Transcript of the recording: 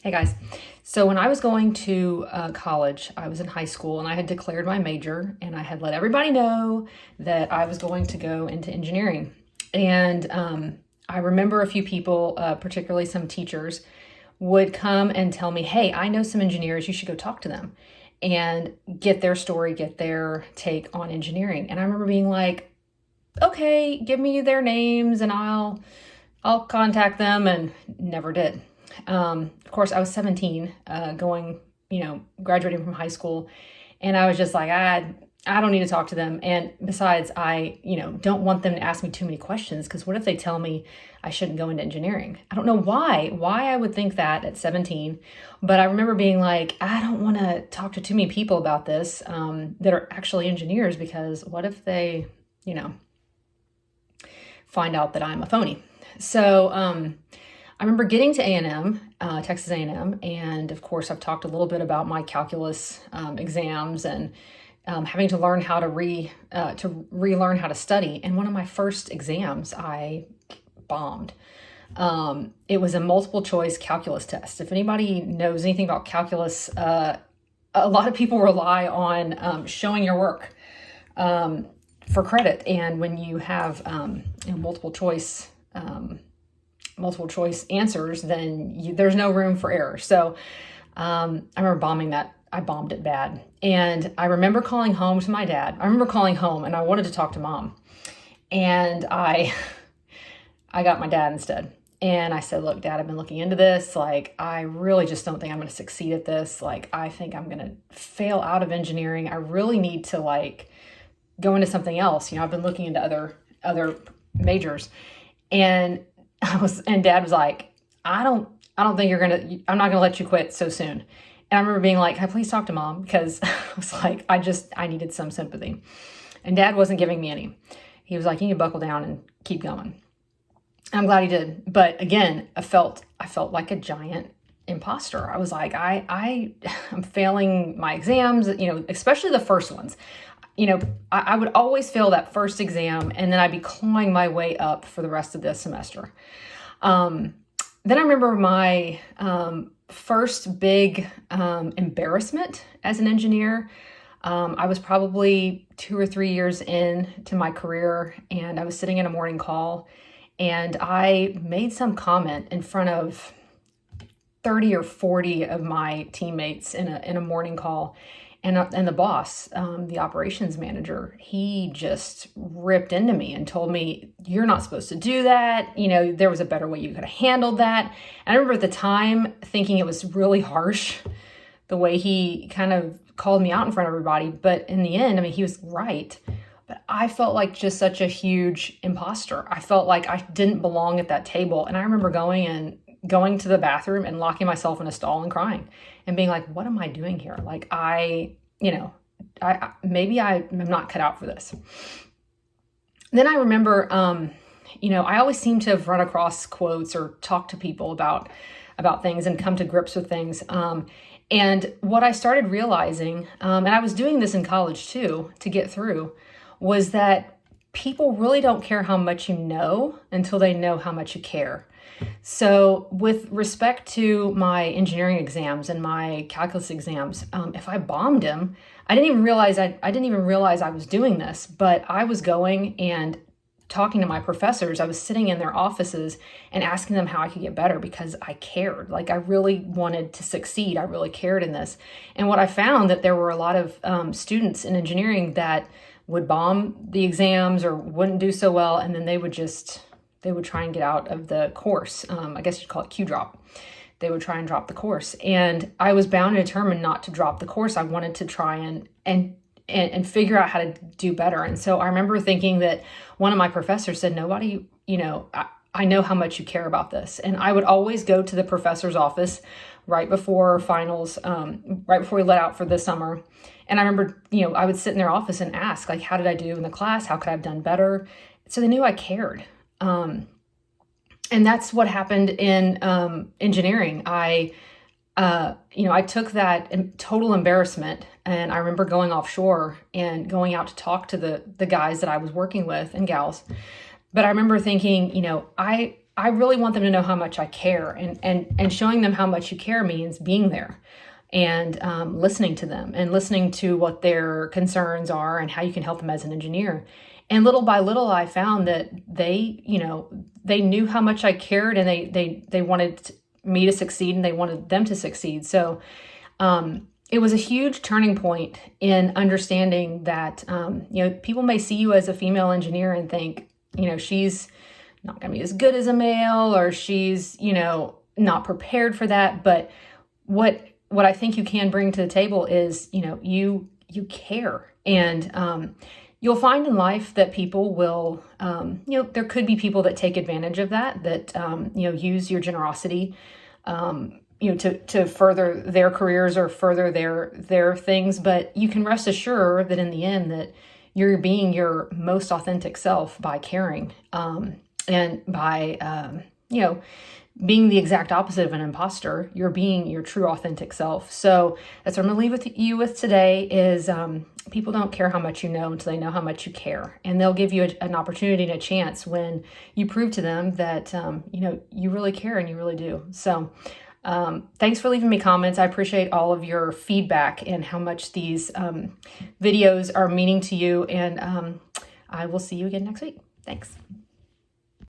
Hey guys. So when I was going to college, I was in high school and I had declared my major and I had let everybody know that I was going to go into engineering. And I remember a few people, particularly some teachers, would come and tell me, hey, I know some engineers, you should go talk to them and get their story, get their take on engineering. And I remember being like, okay, give me their names and I'll contact them, and never did. Of course, I was 17, graduating from high school, and I was just like, I don't need to talk to them. And besides, I, don't want them to ask me too many questions, because what if they tell me I shouldn't go into engineering? I don't know why I would think that at 17, but I remember being like, I don't want to talk to too many people about this that are actually engineers, because what if they, find out that I'm a phony? So I remember getting to A&M, Texas A&M, and of course I've talked a little bit about my calculus exams and having to learn how to relearn how to study. And one of my first exams, I bombed. It was a multiple choice calculus test. If anybody knows anything about calculus, a lot of people rely on showing your work for credit. And when you have multiple choice answers, then there's no room for error. So I remember bombing that. I bombed it bad. And I remember calling home to my dad. I remember calling home and I wanted to talk to mom. And I got my dad instead. And I said, look, Dad, I've been looking into this. Like, I really just don't think I'm going to succeed at this. Like, I think I'm going to fail out of engineering. I really need to go into something else. I've been looking into other majors. And Dad was like, I don't think I'm not gonna let you quit so soon. And I remember being like, can I please talk to mom? Because I was like, I needed some sympathy. And Dad wasn't giving me any. He was like, you need to buckle down and keep going. And I'm glad he did. But again, I felt like a giant imposter. I was like, I'm failing my exams, especially the first ones. I would always fail that first exam, and then I'd be clawing my way up for the rest of the semester. Then I remember my first big embarrassment as an engineer. I was probably 2 or 3 years into my career, and I was sitting in a morning call, and I made some comment in front of 30 or 40 of my teammates in a morning call. And the boss, the operations manager, he just ripped into me and told me, you're not supposed to do that. There was a better way you could have handled that. And I remember at the time thinking it was really harsh, the way he kind of called me out in front of everybody. But in the end, he was right. But I felt like just such a huge imposter. I felt like I didn't belong at that table. And I remember going to the bathroom and locking myself in a stall and crying and being like, what am I doing here? Like, maybe I am not cut out for this. Then I remember, I always seem to have run across quotes or talked to people about things and come to grips with things. And what I started realizing, and I was doing this in college too, to get through, was that people really don't care how much you know until they know how much you care. So with respect to my engineering exams and my calculus exams, if I bombed them, I didn't even realize I was doing this, but I was going and talking to my professors. I was sitting in their offices and asking them how I could get better, because I cared. Like, I really wanted to succeed. I really cared in this. And what I found, that there were a lot of students in engineering that would bomb the exams or wouldn't do so well, and then they would try and get out of the course. I guess you'd call it Q drop. They would try and drop the course. And I was bound and determined not to drop the course. I wanted to try and figure out how to do better. And so I remember thinking that one of my professors said, nobody, I know how much you care about this. And I would always go to the professor's office right before finals, right before we let out for the summer. And I remember, I would sit in their office and ask, like, how did I do in the class? How could I have done better? So they knew I cared. And that's what happened in engineering. I took that total embarrassment, and I remember going offshore and going out to talk to the guys that I was working with, and gals. But I remember thinking, I really want them to know how much I care, and showing them how much you care means being there and listening to them and listening to what their concerns are and how you can help them as an engineer. And little by little, I found that they knew how much I cared, and they wanted me to succeed, and they wanted them to succeed. So it was a huge turning point in understanding that, people may see you as a female engineer and think, she's not going to be as good as a male, or she's, not prepared for that. But what I think you can bring to the table is, you care. And you'll find in life that people will, there could be people that take advantage of that use your generosity, to further their careers or further their things. But you can rest assured that in the end that you're being your most authentic self by caring, and by, being the exact opposite of an imposter. You're being your true authentic self. So that's what I'm going to leave with you with today is, people don't care how much you know until they know how much you care. And they'll give you an opportunity and a chance when you prove to them that, you really care and you really do. So thanks for leaving me comments. I appreciate all of your feedback and how much these videos are meaning to you. And I will see you again next week. Thanks.